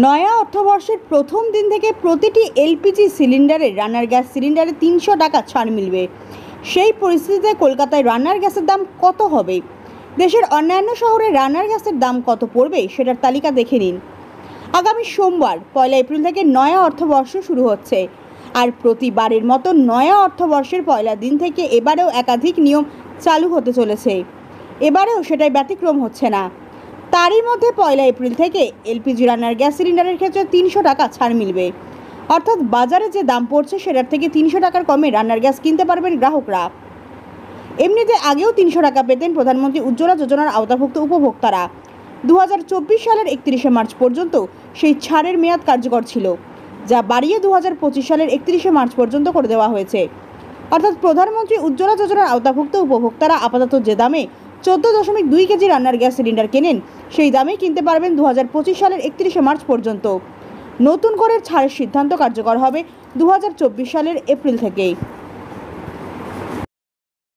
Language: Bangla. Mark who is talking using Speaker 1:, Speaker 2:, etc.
Speaker 1: নয়া অর্থবর্ষের প্রথম দিন থেকে প্রতিটি এলপিজি সিলিন্ডারে রান্নার গ্যাস সিলিন্ডারে ৩০০ টাকা ছাড় মিলবে। সেই পরিস্থিতিতে কলকাতায় রান্নার গ্যাসের দাম কত হবে? দেশের অন্যান্য শহরে রান্নার গ্যাসের দাম কত পড়বে সেটার তালিকা দেখে নিন। আগামী সোমবার ১ এপ্রিল থেকে নয়া অর্থবর্ষ শুরু হচ্ছে। আর প্রতিবারের মতো নয়া অর্থবর্ষের পয়লা দিন থেকে এবারেও একাধিক নিয়ম চালু হতে চলেছে। এবারেও সেটাই ব্যতিক্রম হচ্ছে না। তারই মধ্যে ১ এপ্রিল থেকে এলপিজি রান্নার গ্যাস সিলিন্ডারের ক্ষেত্রে ৩০০ টাকা ছাড় মিলবে। অর্থাৎ বাজারে যে দাম পড়ছে সেটার থেকে ৩০০ টাকার কমে রান্নার গ্যাস কিনতে পারবেন গ্রাহকরা। এমনিতে আগেও ৩০০ টাকা পেতেন প্রধানমন্ত্রী উজ্জ্বলা যোজনার আওতাভুক্ত উপভোক্তারা। ২০২৪ সালের ৩১শে মার্চ পর্যন্ত সেই ছাড়ের মেয়াদ কার্যকর ছিল, যা বাড়িয়ে ২০২৫ সালের ৩১শে মার্চ পর্যন্ত করে দেওয়া হয়েছে। অর্থাৎ প্রধানমন্ত্রী উজ্জ্বলা যোজনার আওতাভুক্ত উপভোক্তারা আপাতত যে দামে ১৪.২ কেজি রান্নার গ্যাস সিলিন্ডার কেনেন সেই দামেই কিনতে পারবেন ২০২৫ সালের ৩১শে মার্চ পর্যন্ত। নতুন করে ছাড়ের সিদ্ধান্ত কার্যকর হবে ২০২৪ সালের এপ্রিল থেকেই।